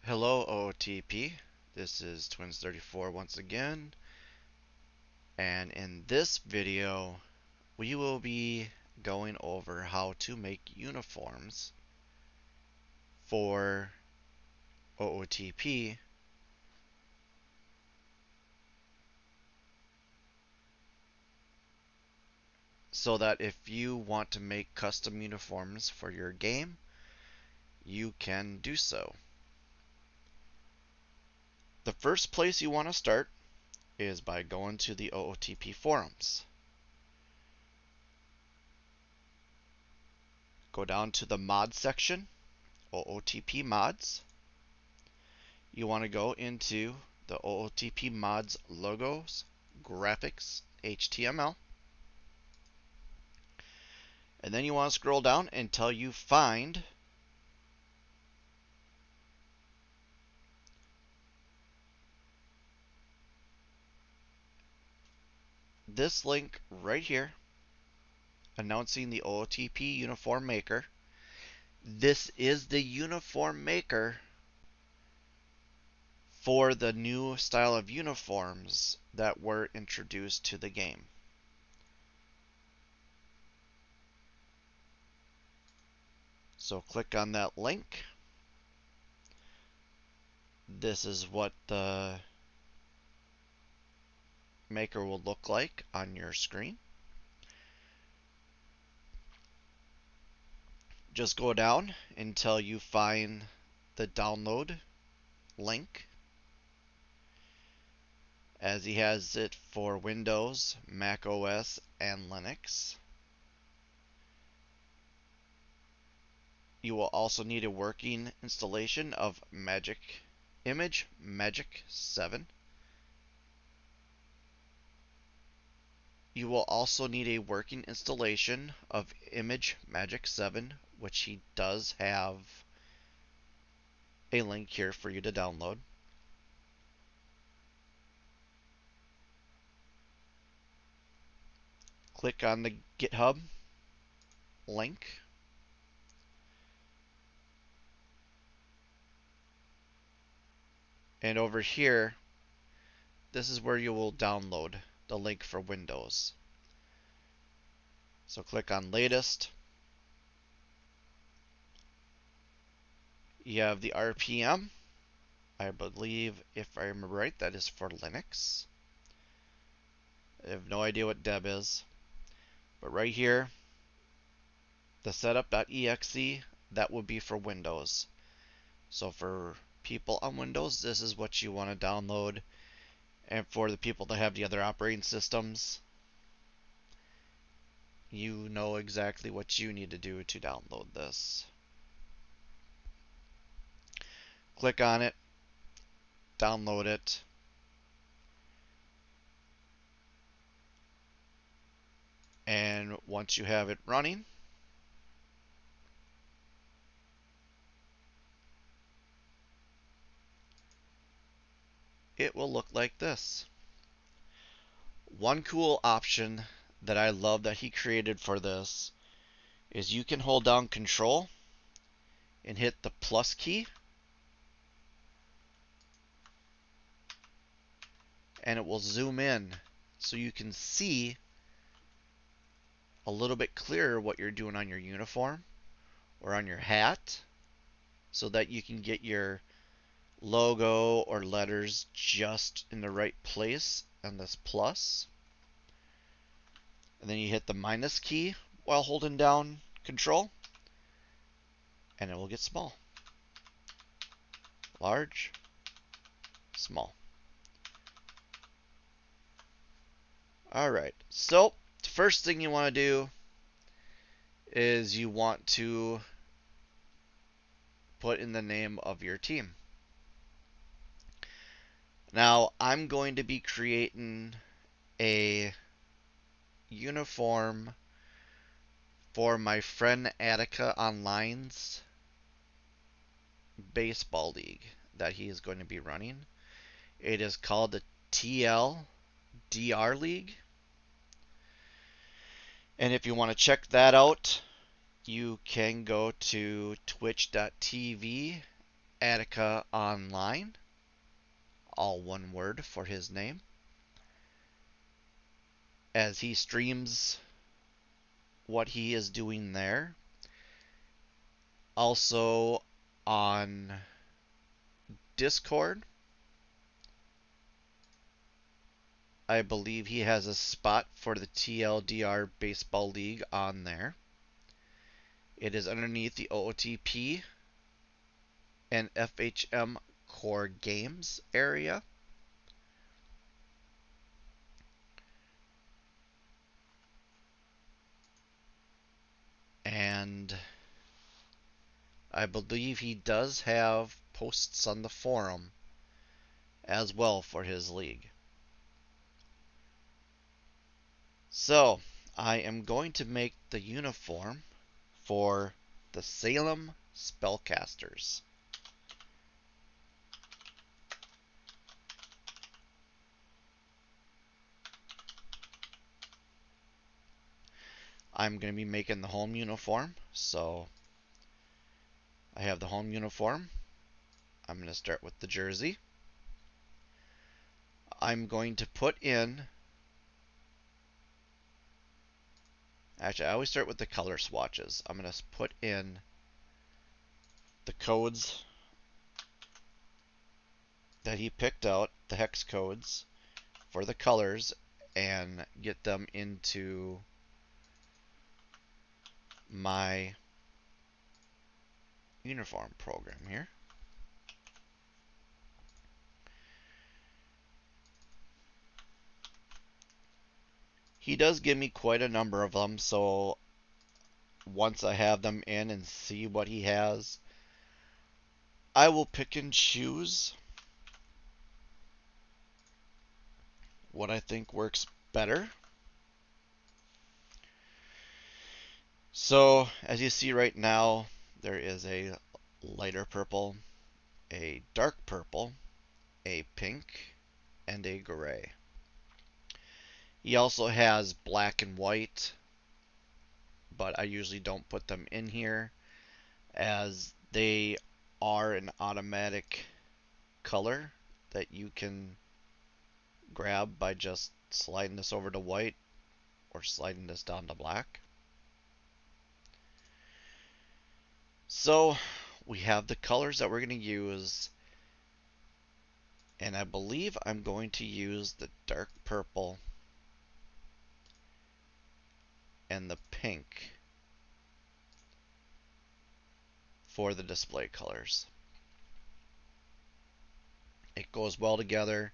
Hello OOTP, this is Twins34 once again, and in this video we will be going over how to make uniforms for OOTP so that if you want to make custom uniforms for your game, you can do so. The first place you want to start is by going to the OOTP forums. Go down to the mod section, OOTP mods. You want to go into the OOTP mods logos, graphics, HTML. And then you want to scroll down until you find this link right here announcing the OOTP Uniform Maker. This is the uniform maker for the new style of uniforms that were introduced to the game. So click on that link. This is what the maker will look like on your screen. Just go down until you find the download link, as he has it for Windows, Mac OS, and Linux. You will also need a working installation of Image Magic 7. You will also need a working installation of Image Magic 7, which he does have a link here for you to download. Click on the GitHub link. And over here, this is where you will download the link for Windows. So click on latest. You have the RPM. I believe, if I remember right, that is for Linux. I have no idea what deb is. But right here, the setup.exe, that would be for Windows. So for people on Windows, this is what you want to download. And for the people that have the other operating systems, you know exactly what you need to do to download this. Click on it, download it, and once you have it running, it will look like this. One cool option that I love that he created for this is you can hold down Control and hit the plus key, and it will zoom in so you can see a little bit clearer what you're doing on your uniform or on your hat, so that you can get your logo or letters just in the right place on this plus. And then you hit the minus key while holding down Control, and it will get small. Large, small. Alright, so the first thing you want to do is you want to put in the name of your team. Now, I'm going to be creating a uniform for my friend Attica Online's baseball league that he is going to be running. It is called the TLDR League. And if you want to check that out, you can go to twitch.tv Attica Online, all one word for his name, as he streams what he is doing there. Also on Discord, I believe he has a spot for the TLDR Baseball League on there. It is underneath the OOTP and FHM Core Games area. And I believe he does have posts on the forum as well for his league. So, I am going to make the uniform for the Salem Spellcasters. I'm going to be making the home uniform, so I have the home uniform. I'm going to start with the jersey. I'm going to put in, actually I always start with the color swatches. I'm going to put in the codes that he picked out, the hex codes for the colors, and get them into my uniform program here. He does give me quite a number of them, so once I have them in and see what he has, I will pick and choose what I think works better. So, as you see right now, there is a lighter purple, a dark purple, a pink, and a gray. He also has black and white, but I usually don't put them in here as they are an automatic color that you can grab by just sliding this over to white or sliding this down to black. So we have the colors that we're going to use, and I believe I'm going to use the dark purple and the pink for the display colors. It goes well together.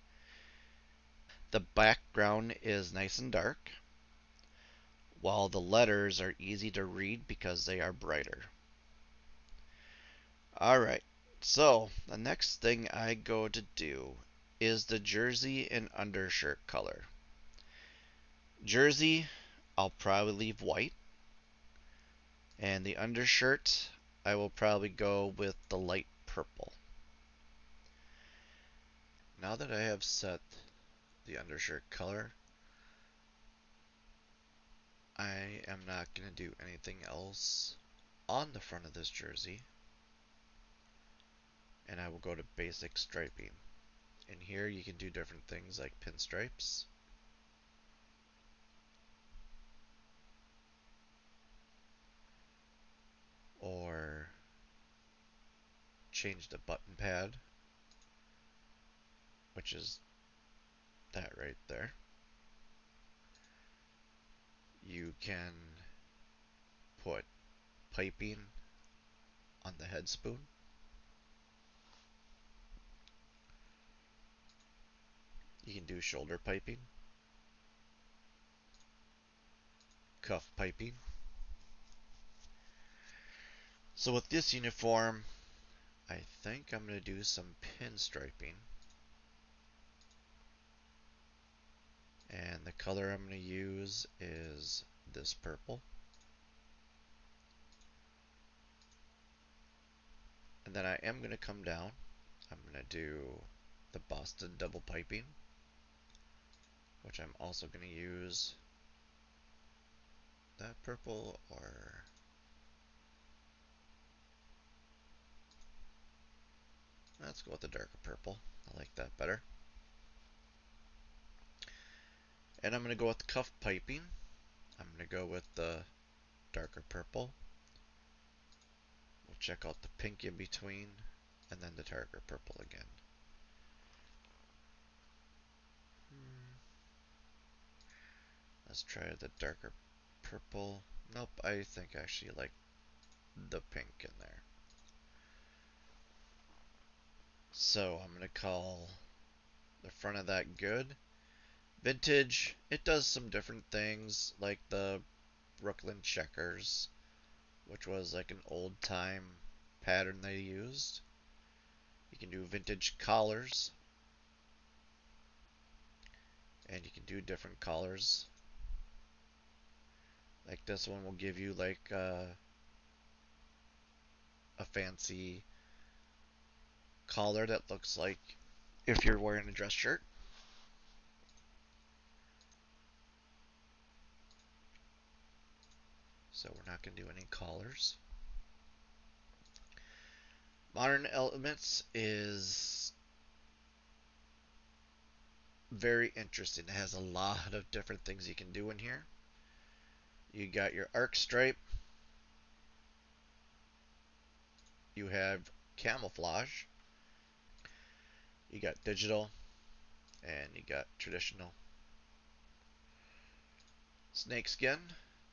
The background is nice and dark, while the letters are easy to read because they are brighter. Alright, so the next thing I go to do is the jersey and undershirt color. Jersey, I'll probably leave white, and the undershirt, I will probably go with the light purple. Now that I have set the undershirt color, I am not going to do anything else on the front of this jersey, and I will go to basic striping. In here you can do different things like pinstripes, or change the button pad, which is that right there. You can put piping on the head spoon. You can do shoulder piping, cuff piping. So with this uniform, I think I'm going to do some pinstriping. And the color I'm going to use is this purple. And then I am going to come down. I'm going to do the Boston double piping, which I'm also going to use that purple or Let's go with the darker purple. I like that better. And I'm going to go with the cuff piping. I'm going to go with the darker purple. We'll check out the pink in between, and then the darker purple again. Let's try the darker purple. Nope, I think I actually like the pink in there. So I'm going to call the front of that good. Vintage, it does some different things, like the Brooklyn checkers, which was like an old time pattern they used. You can do vintage collars, and you can do different collars. Like this one will give you like a fancy collar that looks like if you're wearing a dress shirt. So we're not going to do any collars. Modern Elements is very interesting. It has a lot of different things you can do in here. You got your arc stripe. You have camouflage. You got digital. And you got traditional. Snakeskin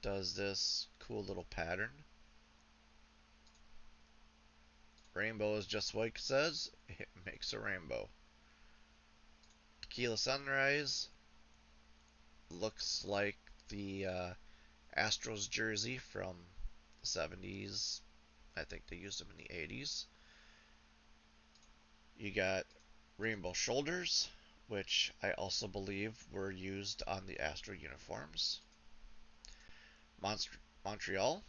does this cool little pattern. Rainbow is just like it says. It makes a rainbow. Tequila Sunrise looks like the Astros jersey from the 70s. I think they used them in the 80s. You got rainbow shoulders, which I also believe were used on the Astro uniforms. Montreal.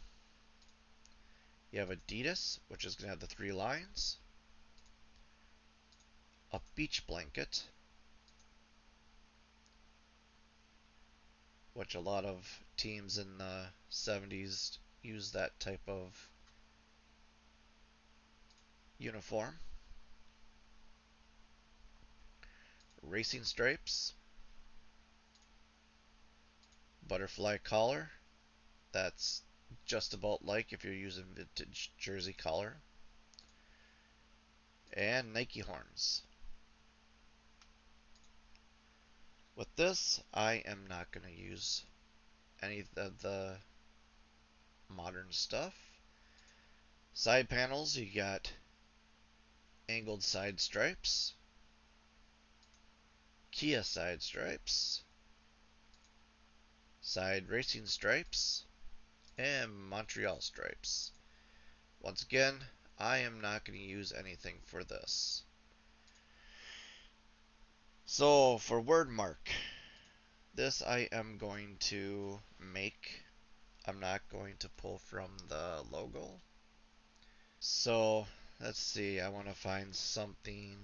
You have Adidas, which is going to have the 3 lines. A beach blanket, which a lot of teams in the 70s used that type of uniform. Racing stripes. Butterfly collar. That's just about like if you're using vintage jersey collar. And Nike horns. With this, I am not going to use any of the modern stuff. Side panels, you got angled side stripes, Kia side stripes, side racing stripes, and Montreal stripes. Once again, I am not going to use anything for this. So for word mark, this I am going to make. I'm not going to pull from the logo. So let's see, I want to find something.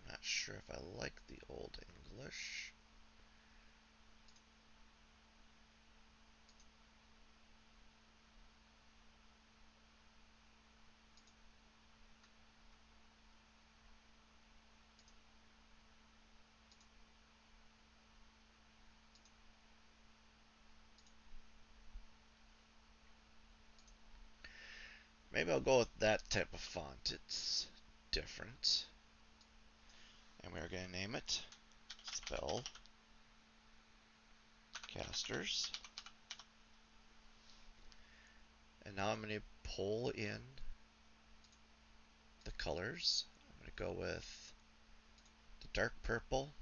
Not sure if I like the old English. Maybe I'll go with that type of font. It's different. And we're going to name it Spell Casters. And now I'm going to pull in the colors. I'm going to go with the dark purple,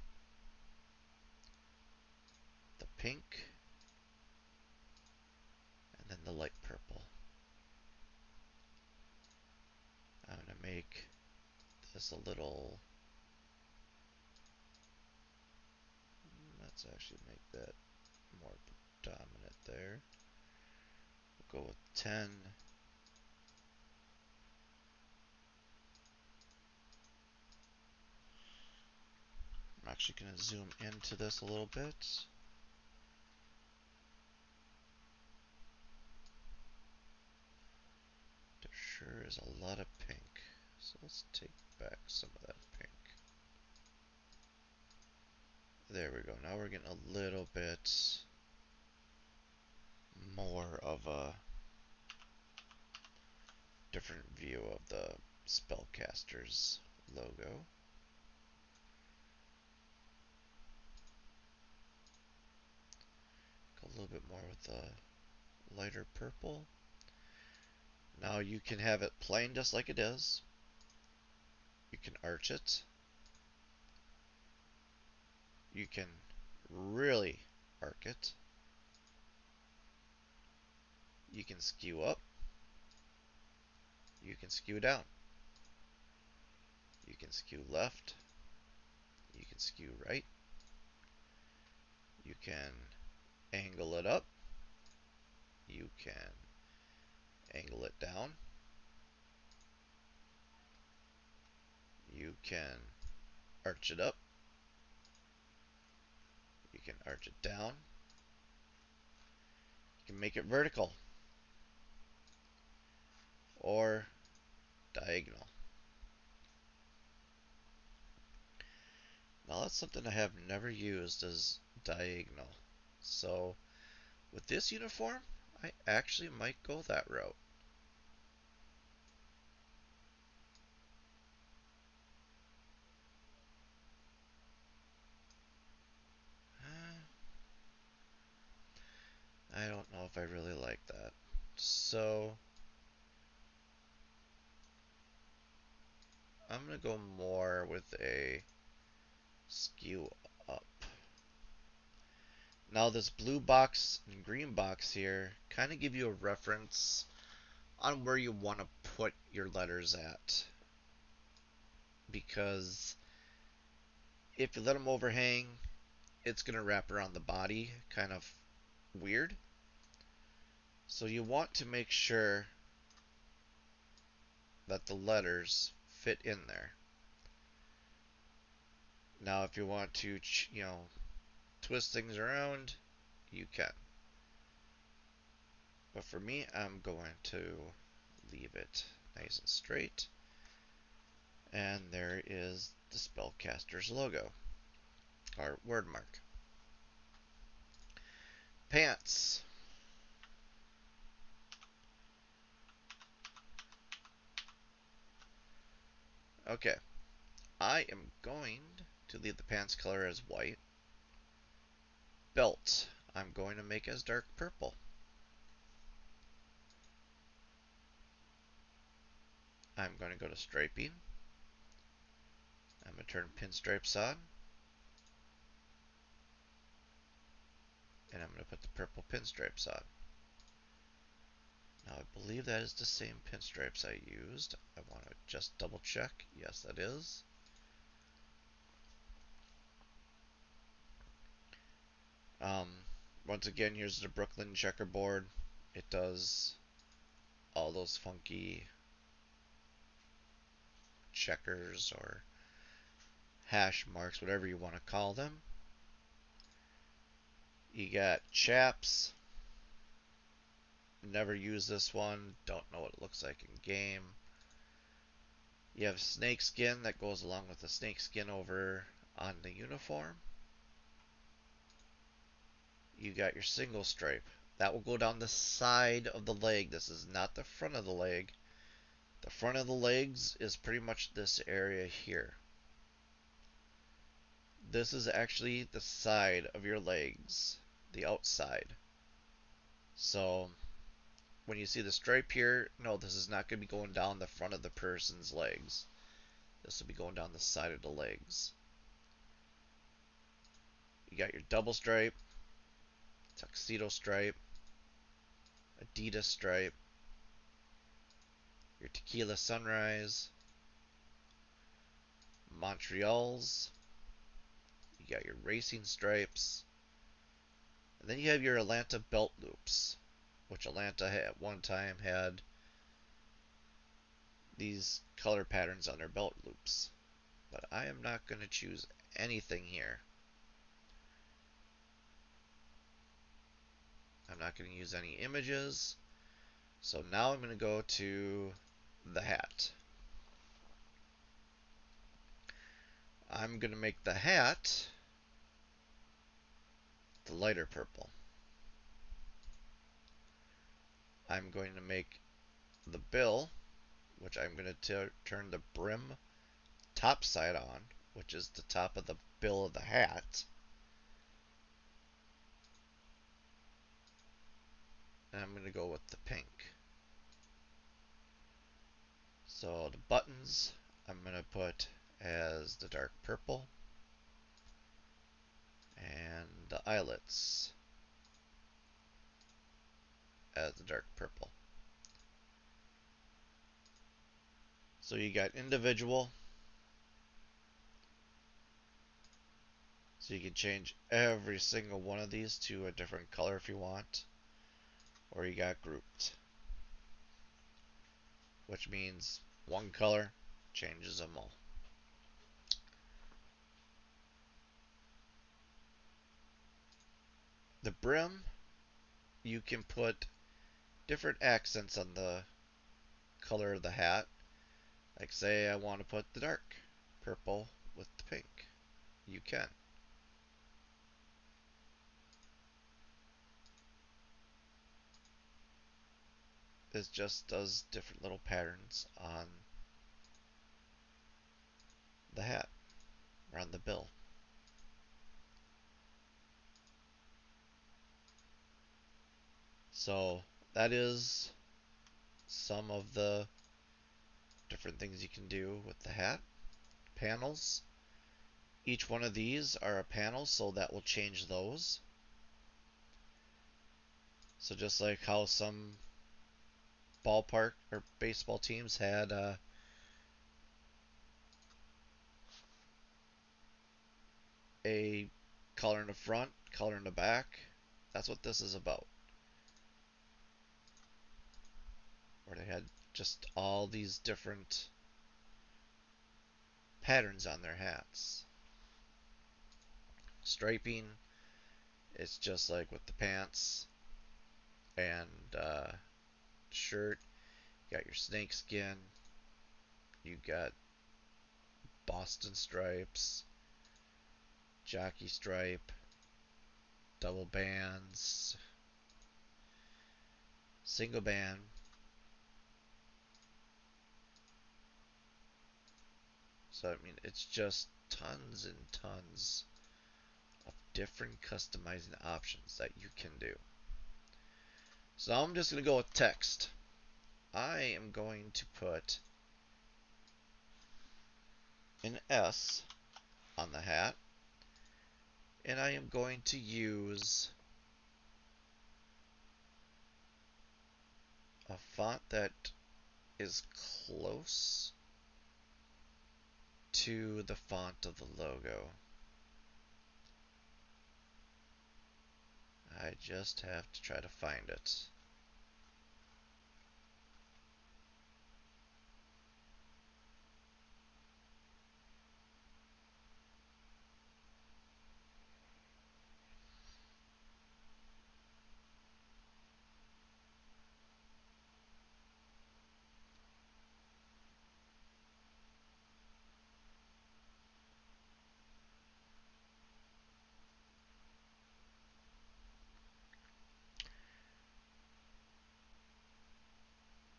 the pink, and then the light purple. I'm going to make this a little. Let's actually make that more predominant there. We'll go with 10. I'm actually going to zoom into this a little bit. sure is a lot of pink. So let's take back some of that pink. There we go. Now we're getting a little bit more of a different view of the spellcaster's logo. Go a little bit more with the lighter purple. Now you can have it plain just like it is. You can arch it. You can really arc it. You can skew up. You can skew down. You can skew left. You can skew right. You can angle it up. You can angle it down. You can arch it up. You can arch it down. You can make it vertical or diagonal. Now that's something I have never used is diagonal. So with this uniform, I actually might go that route. I don't know if I really like that. So I'm going to go more with a skew up. Now this blue box and green box here kind of give you a reference on where you want to put your letters at. Because if you let them overhang, it's going to wrap around the body kind of weird. So you want to make sure that the letters fit in there. Now if you want to, twist things around, you can. But for me, I'm going to leave it nice and straight. And there is the spellcaster's logo, or word mark. Pants. Okay, I am going to leave the pants color as white. Belt, I'm going to make as dark purple. I'm going to go to striping. I'm going to turn pinstripes on. And I'm going to put the purple pinstripes on. Now I believe that is the same pinstripes I used. I want to just double check. Yes, that is. Um, Once again, here's the Brooklyn checkerboard. It does all those funky checkers or hash marks, whatever you want to call them. You got chaps. Never use this one. Don't know what it looks like in game. You have snake skin that goes along with the snake skin over on the uniform. You got your single stripe. That will go down the side of the leg. This is not the front of the leg. The front of the legs is pretty much this area here. This is actually the side of your legs, the outside. So when you see the stripe here, no, this is not going to be going down the front of the person's legs. This will be going down the side of the legs. You got your double stripe, tuxedo stripe, Adidas stripe, your tequila sunrise, Montreal's. You got your racing stripes. And then you have your Atlanta belt loops, which Atlanta at one time had these color patterns on their belt loops. But I am not going to choose anything here. I'm not going to use any images. So now I'm going to go to the hat. I'm going to make the hat the lighter purple. I'm going to make the bill, which I'm going to turn the brim top side on, which is the top of the bill of the hat. And I'm going to go with the pink. So the buttons I'm going to put as the dark purple, and the eyelets as the dark purple. So you got individual, so you can change every single one of these to a different color if you want, or you got grouped, which means one color changes them all. The brim, you can put different accents on the color of the hat. Like say I want to put the dark purple with the pink. You can. It just does different little patterns on the hat or on the bill. So that is some of the different things you can do with the hat. Panels. Each one of these are a panel, so that will change those. So just like how some ballpark or baseball teams had a color in the front, color in the back, that's what this is about. Where they had just all these different patterns on their hats. Striping, it's just like with the pants and shirt. You got your snake skin, you got Boston stripes, jockey stripe, double bands, single band. So I mean, it's just tons and tons of different customizing options that you can do. So I'm just going to go with text. I am going to put an S on the hat, and I am going to use a font that is close to the font of the logo. I just have to try to find it.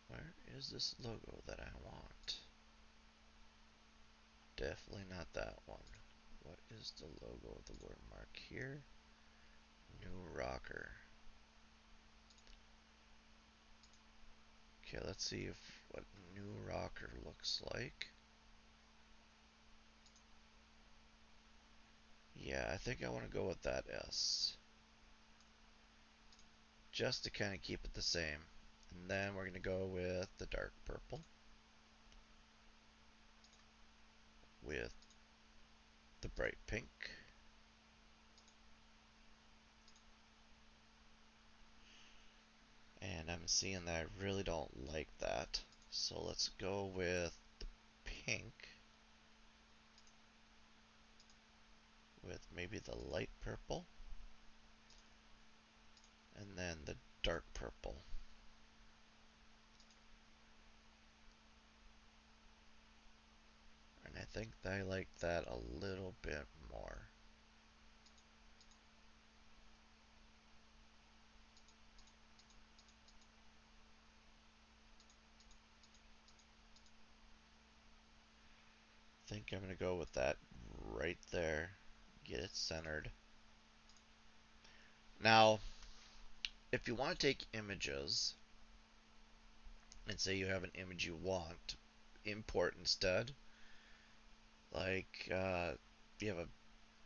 Where is this logo that I want? Definitely not that one. What is the logo of the word mark here? New rocker. Okay, let's see if what new rocker looks like. Yeah, I think I want to go with that S. Just to kind of keep it the same. And then we're going to go with the dark purple. With the bright pink. And I'm seeing that I really don't like that. So let's go with the pink. With maybe the light purple. And then the dark purple. think I like that a little bit more. I think I'm going to go with that right there. Get it centered. Now, if you want to take images and say you have an image you want to import instead, like you have a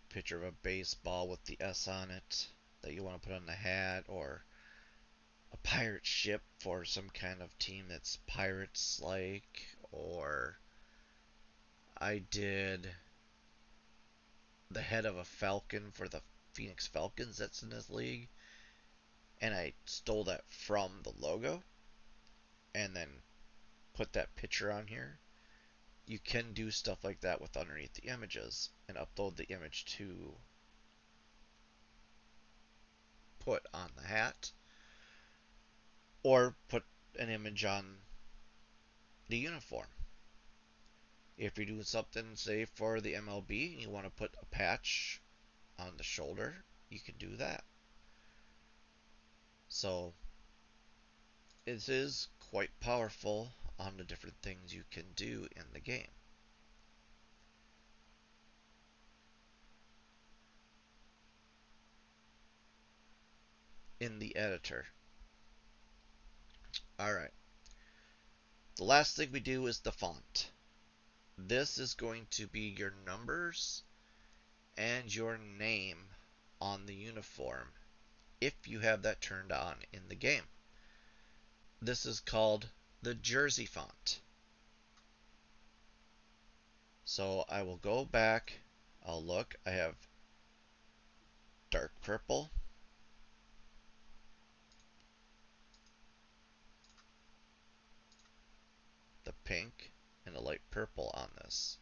picture of a baseball with the S on it that you want to put on the hat, or a pirate ship for some kind of team that's pirates like, or I did the head of a falcon for the Phoenix Falcons that's in this league, and I stole that from the logo and then put that picture on here. You can do stuff like that with underneath the images and upload the image to put on the hat, or put an image on the uniform. If you're doing something, say, for the MLB and you want to put a patch on the shoulder, you can do that. So it is quite powerful on the different things you can do in the game. In the editor. Alright. The last thing we do is the font. This is going to be your numbers and your name on the uniform if you have that turned on in the game. This is called the jersey font. So I will go back, I'll look, I have dark purple, the pink, and the light purple on this.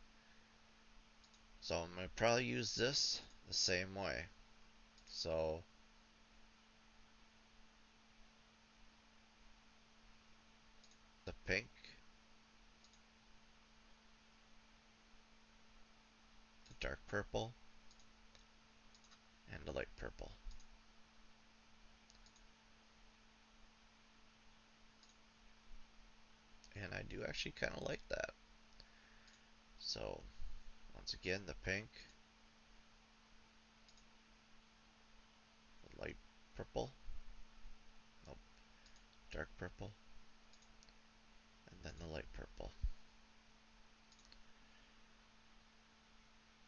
So I'm going to probably use this the same way. So the pink, the dark purple, and the light purple. And I do actually kind of like that. So once again, the pink, the light purple, nope, dark purple, and then the light purple.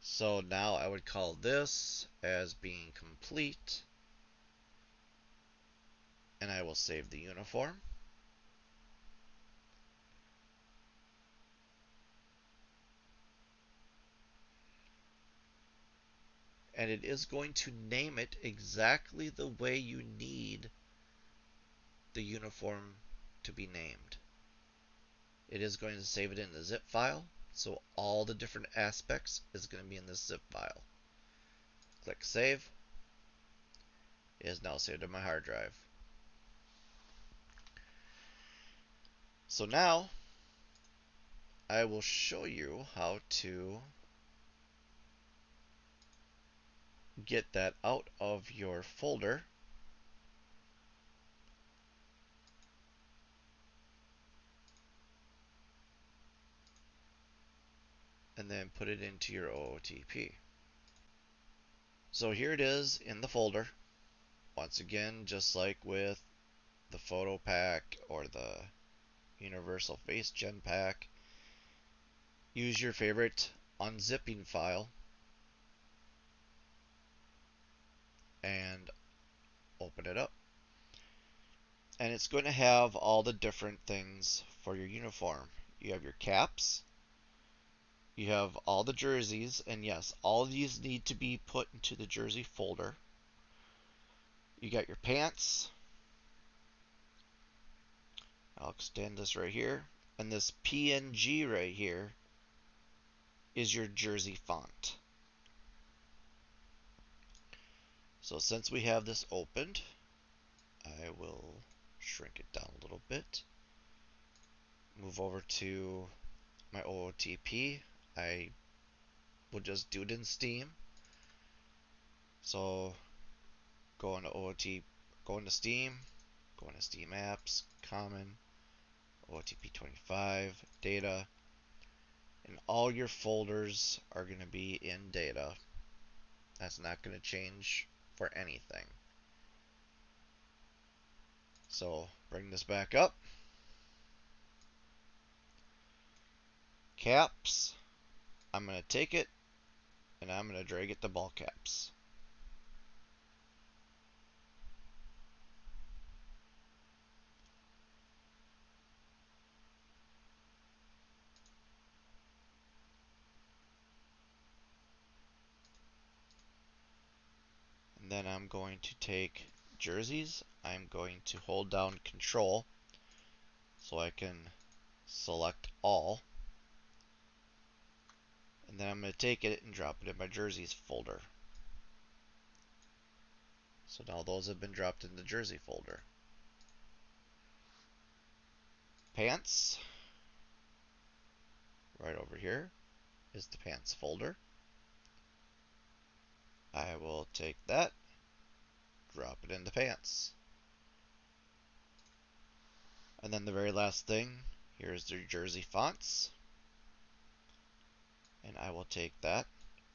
So now I would call this as being complete, and I will save the uniform. And it is going to name it exactly the way you need the uniform to be named. It is going to save it in the zip file, so all the different aspects is going to be in this zip file. Click save. It is now saved on my hard drive. So now I will show you how to get that out of your folder and then put it into your OOTP. So here it is in the folder. Once again, just like with the photo pack or the universal face gen pack, use your favorite unzipping file and open it up. And it's going to have all the different things for your uniform. You have your caps, you have all the jerseys, and yes, all of these need to be put into the jersey folder. You got your pants. I'll extend this right here. And this PNG right here is your jersey font. So since we have this opened, I will shrink it down a little bit. Move over to my OOTP. I we'll just do it in Steam. So go into OOT, go into Steam, go into Steam Apps, Common, OOTP25, Data, and all your folders are going to be in Data. That's not going to change for anything. So bring this back up. Caps. I'm going to take it and I'm going to drag it to ball caps. And then I'm going to take jerseys. I'm going to hold down Control so I can select all. And then I'm going to take it and drop it in my jerseys folder. So now those have been dropped in the jersey folder. Pants. Right over here is the pants folder. I will take that, drop it into pants. And then the very last thing, here's the jersey fonts. And I will take that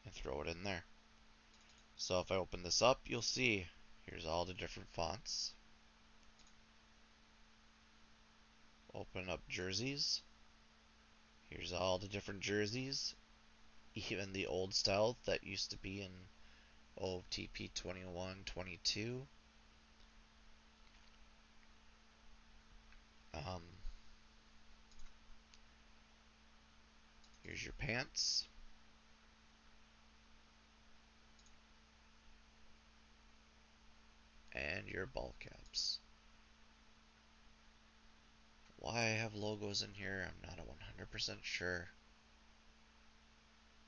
and throw it in there. So if I open this up, you'll see here's all the different fonts. Open up jerseys. Here's all the different jerseys, even the old style that used to be in OTP 21, 22. Here's your pants. And your ball caps. Why I have logos in here, I'm not 100% sure.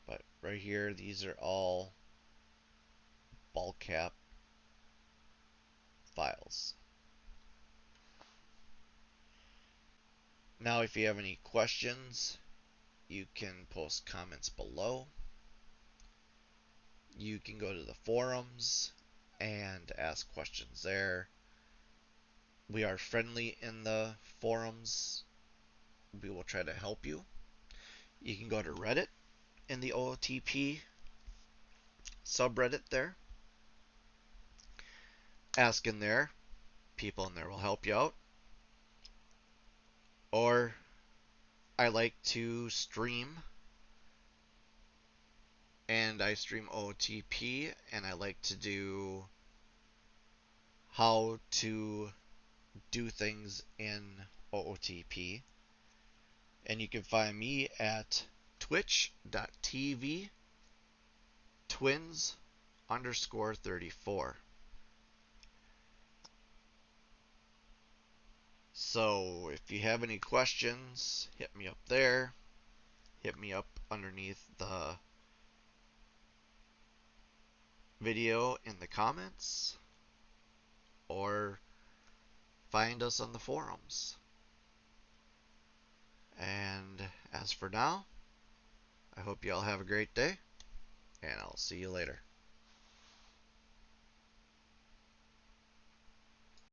But right here, these are all ball cap files. Now, if you have any questions, you can post comments below. You can go to the forums and ask questions there. We are friendly in the forums. We will try to help you. You can go to Reddit in the OOTP subreddit there. Ask in there. People in there will help you out. Or I like to stream, and I stream OOTP, and I like to do how to do things in OOTP. And you can find me at twitch.tv twins_34. So if you have any questions, hit me up there. Hit me up underneath the video in the comments, or find us on the forums. And as for now, I hope you all have a great day, and I'll see you later.